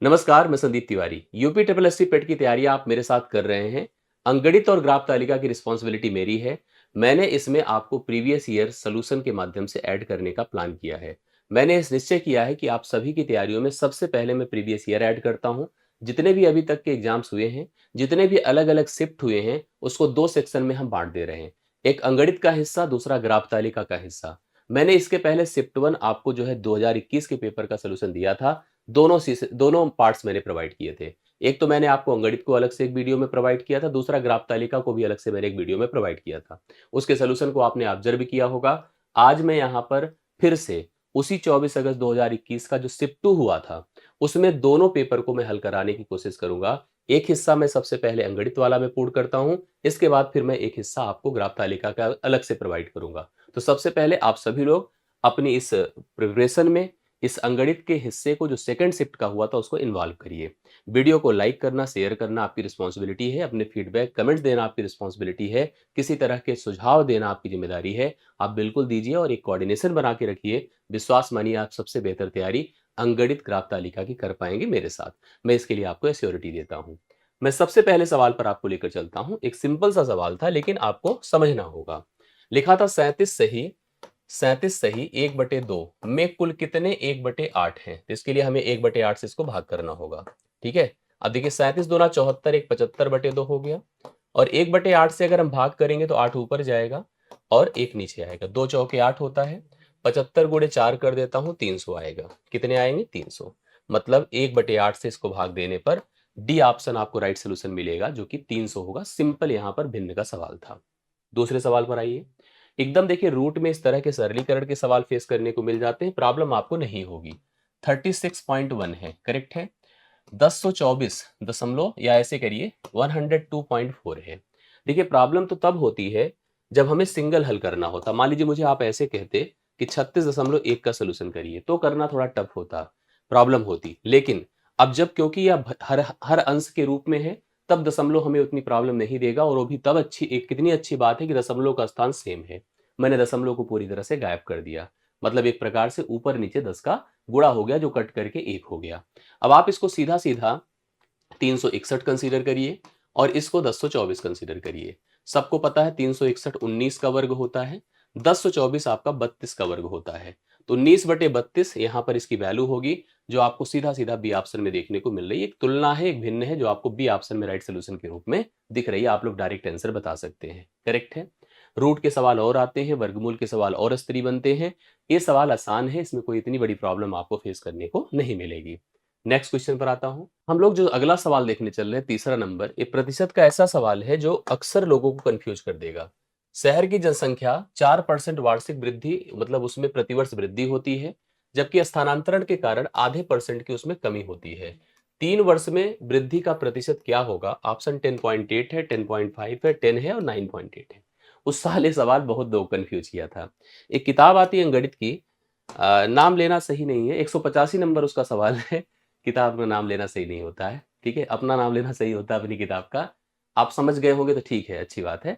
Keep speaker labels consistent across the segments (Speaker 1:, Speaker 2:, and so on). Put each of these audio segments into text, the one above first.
Speaker 1: नमस्कार, मैं Sandeep Tiwari. UP triple SC पेट की तैयारी आप मेरे साथ कर रहे हैं। अंकगणित और ग्राफ तालिका की रिस्पॉन्सिबिलिटी मेरी है। मैंने इसमें आपको प्रीवियस ईयर सॉल्यूशन के माध्यम से ऐड करने का प्लान किया है। मैंने इस निश्चय किया है कि आप सभी की तैयारियों में सबसे पहले मैं प्रीवियस ईयर ऐड करता हूँ। जितने भी अभी तक के एग्जाम्स हुए हैं, जितने भी अलग-अलग शिफ्ट हुए हैं, उसको 2 सेक्शन में हम बाँट दे रहे हैं। एक अंकगणित का हिस्सा, दूसरा ग्राफ तालिका का हिस्सा। मैंने इसके पहले शिफ्ट 1 आपको जो है 2021 के पेपर का सॉल्यूशन दिया था। दोनों पार्ट्स मैंने प्रोवाइड किए थे। एक तो मैंने आपको अंगणित को अलग से एक वीडियो में प्रोवाइड किया था, दूसरा ग्राफ तालिका को भी अलग से मैंने एक वीडियो में प्रोवाइड किया था। उसके सॉल्यूशन को आपने ऑब्जर्व किया होगा। आज मैं यहाँ पर फिर से उसी 24 अगस्त 2021 का जो शिफ्ट 2 हुआ था, उसमें दोनों पेपर को मैं हल कराने की कोशिश करूँगा। एक हिस्सा मैं सबसे पहले अंगणित वाला मैं पूर्ण करता हूँ, इसके बाद फिर मैं एक हिस्सा आपको ग्राफ तालिका का अलग से प्रोवाइड करूँगा। तो सबसे पहले आप सभी लोग अपनी इस प्रिपरेशन में इस अंगणित के हिस्से को जो सेकंड शिफ्ट का हुआ था उसको इन्वॉल्व करिए। वीडियो को लाइक करना, शेयर करना आपकी रिस्पॉन्सिबिलिटी है, अपने फीडबैक, कमेंट्स देना आपकी रिस्पॉन्सिबिलिटी है, किसी तरह के सुझाव देना आपकी ज़िम्मेदारी है। आप बिल्कुल दीजिए और एक कोऑर्डिनेशन बना के रखिए। विश्वास मानिए आप सबसे बेहतर तैयारी अंगणित ग्राफ तालिका की कर पाएँगे मेरे साथ। मैं इसके लिए आपको एश्योरिटी देता हूँ। मैं सबसे पहले सवाल पर आपको लेकर चलता हूँ। एक सिंपल सा सवाल था लेकिन आपको समझना होगा। लिखा था 37 सही 1/2 में कुल कितने 1/8 हैं? तो इसके लिए हमें 1/8 से इसको भाग करना होगा। ठीक है? अब देखिए 37 दूना 74, एक 75/2 हो गया और 1/8 से अगर हम भाग करेंगे तो 8 ऊपर जाएगा और 1 नीचे आएगा। 2 चौके 8 होता है। 75 गुणे 4 कर देता हूँ, 300 आएगा। कितने आएंगे? 300। मतलब 1/8 से इसको भाग देने पर डी ऑप्शन आपको राइट सॉल्यूशन मिलेगा जो कि 300 होगा। सिंपल यहाँ पर भिन्न का सवाल था। दूसरे सवाल पर आइए। एकदम देखिए रूट में इस तरह के सरलीकरण के सवाल फेस करने को मिल जाते हैं, प्रॉब्लम आपको नहीं होगी। 36.1 है, करेक्ट है। 1024 दशमलव या ऐसे करिए 102.4 है। देखिए प्रॉब्लम तो तब होती है जब हमें सिंगल हल करना होता। मान लीजिए मुझे आप ऐसे कहते कि 36.1 का सोल्यूशन करिए तो करना थोड़ा टफ होता, प्रॉब्लम होती। लेकिन अब जब क्योंकि यह हर हर अंश के रूप में है, तब दशमलव हमें उतनी प्रॉब्लम नहीं देगा और वो भी तब अच्छी एक कितनी अच्छी बात है कि दशमलव का स्थान सेम है। मैंने दशमलव को पूरी तरह से गायब कर दिया। मतलब एक प्रकार से ऊपर नीचे 10 का गुणा हो गया जो कट करके 1 हो गया। अब आप इसको सीधा-सीधा 361 कंसीडर करिए और इसको 1024 कंसीडर करिए। सबको पता है 361 19 का वर्ग होता है, 1024 आपका 32 का वर्ग होता है। तो 19/32 यहाँ पर इसकी वैल्यू होगी जो आपको सीधा-सीधा बी ऑप्शन में देखने को मिल रही है। एक तुलना है, एक भिन्न है जो आपको बी ऑप्शन में राइट सॉल्यूशन के रूप में दिख रही है। आप लोग डायरेक्ट आंसर बता सकते हैं, करेक्ट है। रूट के सवाल और आते हैं, वर्गमूल के सवाल और स्तरीय बनते हैं। ये सवाल आसान है, इसमें कोई इतनी बड़ी प्रॉब्लम आपको फेस करने को नहीं मिलेगी। नेक्स्ट क्वेश्चन पर आता हूं। हम लोग जो अगला सवाल देखने चल रहे हैं, तीसरा नंबर, ये प्रतिशत का ऐसा सवाल है जो अक्सर लोगों को कंफ्यूज कर देगा। शहर की जनसंख्या 4% वार्षिक वृद्धि मतलब उसमें प्रतिवर्ष वृद्धि होती है, जबकि स्थानांतरण के कारण आधे परसेंट की उसमें कमी होती है। 3 वर्ष में वृद्धि का प्रतिशत क्या होगा? ऑप्शन 10.8 है, 10.5 है, 10 है और 9.8 है। उस साल ये सवाल बहुत लोग कंफ्यूज किया था। एक किताब आती है गणित की, नाम लेना सही नहीं है, 185 नंबर उसका सवाल है। किताब का नाम लेना सही नहीं होता है, ठीक है? अपना नाम लेना सही होता है अपनी किताब का। आप समझ गए होंगे तो ठीक है, अच्छी बात है।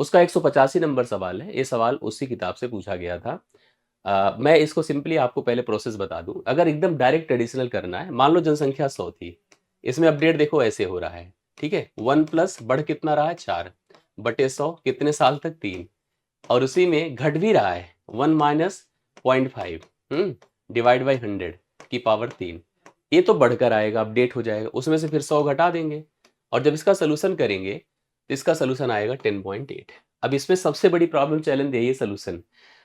Speaker 1: उसका 185 नंबर सवाल है, ये सवाल उसी किताब से पूछा गया था। मैं इसको सिंपली आपको पहले प्रोसेस बता दूँ। अगर एकदम डायरेक्ट ट्रेडिशनल करना है, मान लो जनसंख्या 100 थी, इसमें अपडेट देखो ऐसे हो रहा है, ठीक है? 1 प्लस बढ़ कितना रहा है 4 बटे 100 कितने साल तक 3 और उसी में घट भी रहा है 1 माइनस 0.5 डिवाइड बाई 100 की पावर 3। ये तो बढ़कर आएगा, अपडेट हो जाएगा, उसमें से फिर 100 घटा देंगे और जब इसका सोल्यूशन करेंगे तो इसका सोल्यूशन आएगा 10.8। अब इसमें सबसे बड़ी प्रॉब्लम चैलेंज यही है सोल्यूशन।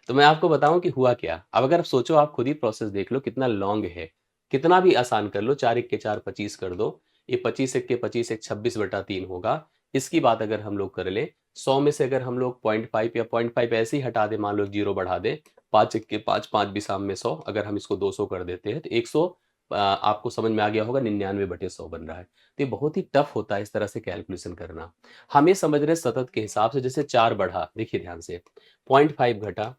Speaker 1: तो मैं आपको बताऊं कि हुआ क्या। अब अगर आप सोचो, आप खुद ही प्रोसेस देख लो कितना लॉन्ग है, कितना भी आसान कर लो, 4 1 के 4 25 कर दो, ये 25 1 के 25 एक 26/3 होगा। इसकी बात अगर हम लोग कर ले, 100 में से अगर हम लोग 0.5 या 0.5 ऐसे ही हटा दें, मान लो 0 बढ़ा दें, 5 1 के 5 5 भी साम में 100, अगर हम इसको 200 कर देते हैं तो 100 आपको समझ में आ गया होगा 99/100 बन रहा है। तो ये बहुत ही टफ होता है इस तरह से कैलकुलेशन करना। हम ये समझ रहे हैं सतत के हिसाब से, जैसे 4 बढ़ा, देखिए ध्यान से, 0.5 घटा,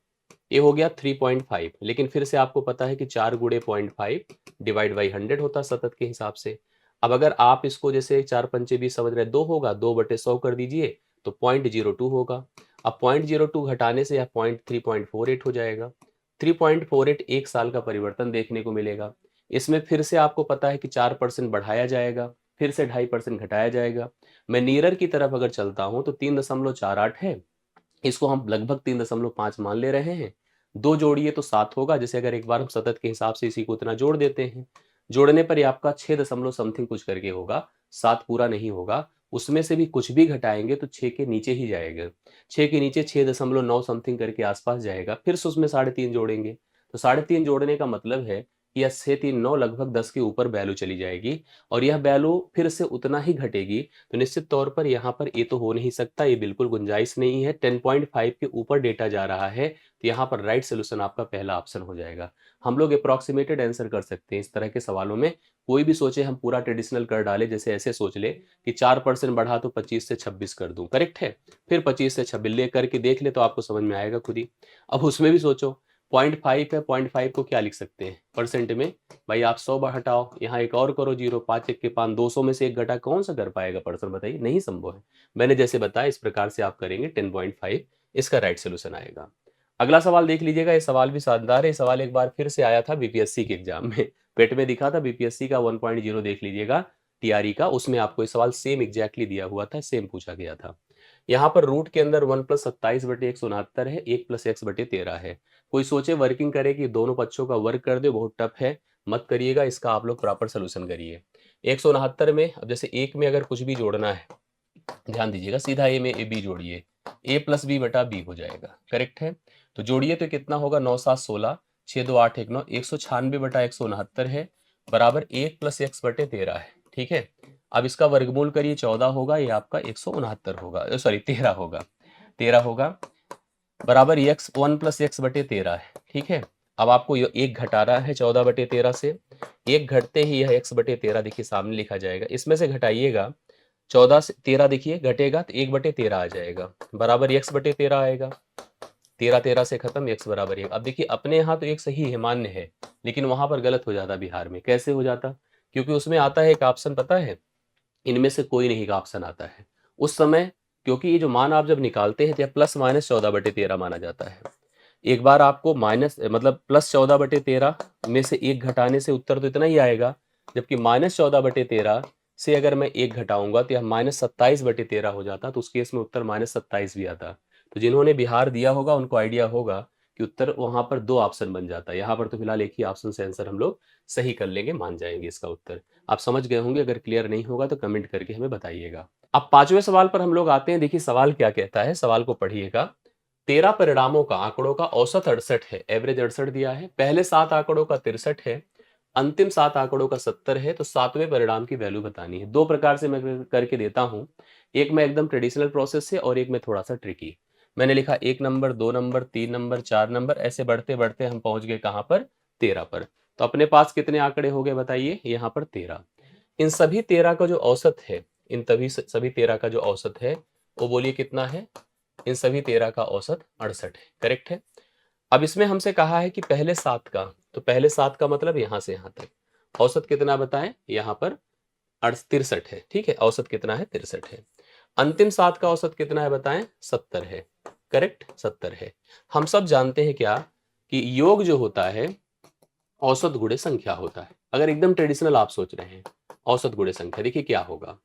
Speaker 1: ये हो गया 3.5। लेकिन फिर से आपको पता है कि 4 गुणे 0.5 डिवाइड बाई 100 होता है सतत के हिसाब से। अब अगर आप इसको जैसे 4 पंचे 20 समझ रहे हैं, 2 होगा, 2/100 कर दीजिए तो 0.02 होगा। अब 0.02 घटाने से यह 3.48 हो जाएगा। 3.48 एक साल का परिवर्तन देखने को मिलेगा। इसमें फिर से आपको पता है कि 4% बढ़ाया जाएगा, फिर से 2.5% घटाया जाएगा। मैं नियरर की तरफ अगर चलता हूँ तो 3.48 है, इसको हम लगभग 3.5 मान ले रहे हैं। 2 जोड़िए तो 7 होगा, जैसे अगर एक बार हम सतत के हिसाब से इसी को इतना जोड़ देते हैं, जोड़ने पर ये आपका 6 दशमलव समथिंग कुछ करके होगा, 7 पूरा नहीं होगा। उसमें से भी कुछ भी घटाएँगे तो 6 के नीचे ही जाएगा। 6 के नीचे 6.9 समथिंग करके आस-पास जाएगा, फिर से उसमें 3.5 जोड़ेंगे। तो 3.5 जोड़ने का मतलब है कि यह 6 3 9 लगभग 10 के ऊपर वैल्यू चली जाएगी और यह वैल्यू फिर से उतना ही घटेगी। तो निश्चित तौर पर यहाँ पर ये तो हो नहीं सकता, ये बिल्कुल गुंजाइश नहीं है। 10.5 के ऊपर डेटा जा रहा है, तो यहाँ पर राइट सॉल्यूशन आपका पहला ऑप्शन हो जाएगा। हम लोग अप्रॉक्सीमेटेड आंसर कर सकते हैं इस तरह के सवालों में। कोई भी सोचे हम पूरा ट्रेडिशनल कर डाले, जैसे ऐसे सोच ले कि 4% बढ़ा तो 25 से 26 कर दूं, करेक्ट है। फिर 25 से 26 ले करके देख ले तो आपको समझ में आएगा खुद ही। अब उसमें भी सोचो 0.5 है, 0.5 को क्या लिख सकते हैं परसेंट में। भाई आप 100 हटाओ, यहाँ एक और करो जीरो, 5 1 के 5, 200 में से एक घटा, कौन सा कर पाएगा परसेंट, बताइए, नहीं संभव है। मैंने जैसे बताया इस प्रकार से आप करेंगे 10.5, इसका राइट सोल्यूशन आएगा। अगला सवाल देख लीजिएगा, ये सवाल भी शानदार है। ये सवाल एक बार फिर से आया था बीपीएससी के एग्जाम में, पेट में दिखा था बीपीएससी का 1.0 देख लीजिएगा टीआरई का, उसमें आपको ये सवाल सेम एग्जैक्टली दिया हुआ था, सेम पूछा गया था। यहाँ पर रूट के अंदर 1 + 27/169 है, 1 + x/13 है। कोई सोचे वर्किंग करे कि दोनों पक्षों का वर्क कर दे, बहुत टफ है, मत करिएगा, इसका आप लोग प्रॉपर सोल्यूशन करिए। 169 में अब जैसे एक में अगर कुछ भी जोड़ना है, ध्यान दीजिएगा, सीधा ए में ए बी जोड़िए, a + b/b हो जाएगा, करेक्ट है। तो जोड़िए तो कितना होगा, 9 7 16, 6 2 8 1 9, 196/169 है, बराबर 1 + x/13 है, ठीक है। अब इसका वर्गमूल करिए, 14 होगा, ये आपका 169 होगा, सॉरी 13 होगा, 13 होगा, बराबर 1 + x/13 है, ठीक है। अब आपको ये एक घटा रहा है 14/13 से, एक घटते ही यह x/13 देखिए सामने लिखा जाएगा, इसमें से घटाइएगा 14 से 13, देखिए घटेगा तो 1/13 आ जाएगा, बराबर x/13 आएगा। 13 13 से खत्म, x बराबर 1। अब देखिए अपने यहाँ तो एक सही है, मान्य है, लेकिन वहां पर गलत हो जाता बिहार में। कैसे हो जाता, क्योंकि उसमें आता है एक ऑप्शन, पता है, इनमें से कोई नहीं का ऑप्शन आता है उस समय, क्योंकि ये जो मान आप जब निकालते हैं तो +-14/13 माना जाता है। एक बार आपको माइनस मतलब +14/13 में से एक घटाने से उत्तर तो इतना ही आएगा, जबकि -14/13 से अगर मैं एक घटाऊंगा तो यह -27/13 हो जाता, तो उस केस में उत्तर -27 भी आता। तो जिन्होंने बिहार दिया होगा उनको आइडिया होगा कि उत्तर वहां पर दो ऑप्शन बन जाता है, यहाँ पर तो फिलहाल एक ही ऑप्शन से आंसर हम लोग सही कर लेंगे, मान जाएंगे इसका उत्तर। आप समझ गए होंगे, अगर क्लियर नहीं होगा तो कमेंट करके हमें बताइएगा। अब पांचवें सवाल पर हम लोग आते हैं। देखिए सवाल क्या कहता है, सवाल को पढ़िएगा। 13 परिणामों का आंकड़ों का औसत 68 है, एवरेज 68 दिया है। पहले 7 आंकड़ों का 63 है, अंतिम 7 आंकड़ों का 70 है, तो सातवें परिणाम की वैल्यू बतानी है। दो प्रकार से मैं करके देता हूं, एक में एकदम ट्रेडिशनल प्रोसेस से और एक में थोड़ा सा ट्रिकी। मैंने लिखा 1 नंबर, 2 नंबर, 3 नंबर, 4 नंबर, ऐसे बढ़ते बढ़ते हम पहुंच गए कहां पर, 13 पर। तो अपने पास कितने आंकड़े हो गए बताइए, यहाँ पर 13। इन सभी 13 का जो औसत है, इन तभी सभी 13 का जो औसत है वो बोलिए कितना है, इन सभी 13 का औसत 68 है, करेक्ट है। अब इसमें हमसे कहा है कि पहले 7 का, तो पहले 7 का मतलब यहां से यहां तक औसत कितना बताएं, यहां पर 63 है, ठीक है, औसत कितना है, 63 है। अंतिम 7 का औसत कितना है बताएं, 70 है, करेक्ट, 70 है। हम सब जानते हैं क्या, कि योग जो होता है औसत गुणे संख्या होता है। अगर एकदम ट्रेडिशनल आप सोच रहे हैं, औसत गुणे संख्या, देखिए क्या होगा,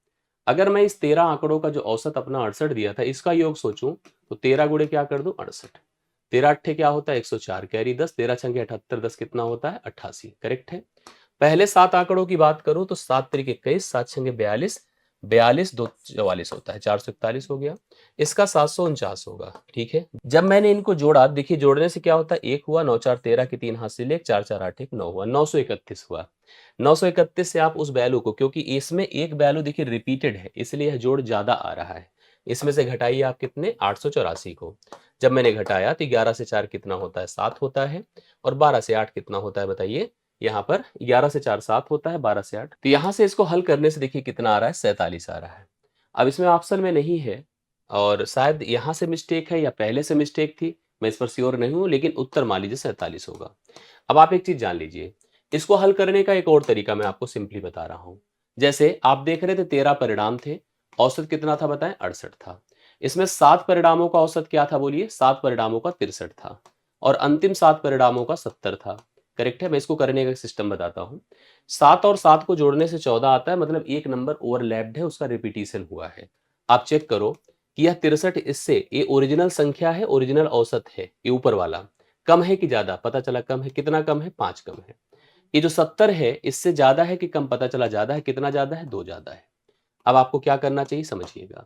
Speaker 1: अगर मैं इस 13 आंकड़ों का जो औसत अपना 68 दिया था, इसका योग सोचूं तो 13 गुणे क्या कर दूं, 68। 13 अट्ठे क्या होता है, 104, कैरी 10, 13 छंगे 78, 10 कितना होता है, 88, करेक्ट है। पहले 7 आंकड़ों की बात करूं तो 7 त्रिक 21, 7 छंगे 42, 42 2 44 होता है, 441 हो गया। इसका 749 होगा, ठीक है। जब मैंने इनको जोड़ा, देखिए जोड़ने से क्या होता है, एक हुआ, 9 4 13 की 3 हाथ से ले, 4 4 8 1 9 हुआ, 931 हुआ। 931 से आप उस वैल्यू को, क्योंकि इसमें एक वैल्यू देखिए रिपीटेड है, इसलिए यह जोड़ ज्यादा आ रहा है। इसमें से घटाइए आप कितने, 884 को। जब मैंने घटाया तो 11 से 4 कितना होता है, 7 होता है, और 12 से 8 कितना होता है बताइए, यहाँ पर 11 से 4 7 होता है, 12 से 8, तो यहाँ से इसको हल करने से देखिए कितना आ रहा है, 47 आ रहा है। अब इसमें ऑप्शन में नहीं है, और शायद यहाँ से मिस्टेक है या पहले से मिस्टेक थी, मैं इस पर श्योर नहीं हूं, लेकिन उत्तर मान लीजिए 47 होगा। अब आप एक चीज जान लीजिए, इसको हल करने का एक और तरीका मैं आपको सिंपली बता रहा हूं। जैसे आप देख रहे थे 13 परिणाम थे, औसत कितना था बताएं, 68 था। इसमें 7 परिणामों का औसत क्या था बोलिए, 7 परिणामों का 63 था, और अंतिम 7 परिणामों का 70 था। करेक्ट है। मैं इसको करने का सिस्टम बताता हूँ। 7 और 7 को जोड़ने से 14 आता है, मतलब एक नंबर ओवरलैप्ड है, उसका रिपीटिशन हुआ है। आप चेक करो कि यह 63 इससे, ये ओरिजिनल संख्या है, ओरिजिनल औसत है, ये ऊपर वाला कम है कि ज्यादा, पता चला कम है। कितना कम है? 5 कम है। ये जो 70 है इससे ज्यादा है कि कम, पता चला ज्यादा है। कितना ज्यादा है? 2 ज्यादा है। अब आपको क्या करना चाहिए समझिएगा।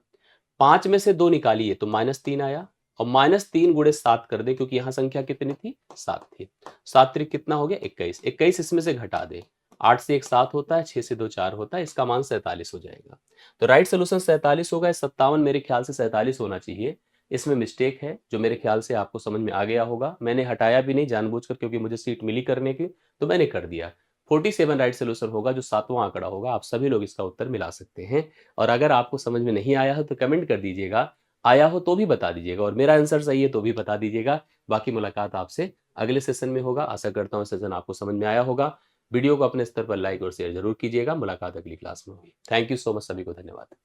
Speaker 1: 5 में से 2 निकालिए तो -3 आया, और -3 गुणे 7 कर दे, क्योंकि यहां संख्या कितनी थी? 7 थी। 7 त्रिक कितना हो गया? 21। 21 इसमें से घटा दे। 8 से 1 7 होता है, 6 से 2 4 होता है, इसका मान 47 हो जाएगा। तो राइट सोल्यूशन 47 होगा। 57 मेरे ख्याल से 47 होना चाहिए। इसमें मिस्टेक है, जो मेरे ख्याल से आपको समझ में आ गया होगा। मैंने हटाया भी नहीं जानबूझकर, क्योंकि मुझे सीट मिली करने की, तो मैंने कर दिया। 47 राइट सोल्यूशन होगा, जो 7वां आंकड़ा होगा। आप सभी लोग इसका उत्तर मिला सकते हैं। और अगर आपको समझ में नहीं आया हो तो कमेंट कर दीजिएगा, आया हो तो भी बता दीजिएगा, और मेरा आंसर सही है तो भी बता दीजिएगा। बाकी मुलाकात आपसे अगले सेशन में होगा। आशा करता हूँ सेशन आपको समझ में आया होगा। वीडियो को अपने स्तर पर लाइक और शेयर जरूर कीजिएगा। मुलाकात अगली क्लास में होगी। थैंक यू सो मच, सभी को धन्यवाद।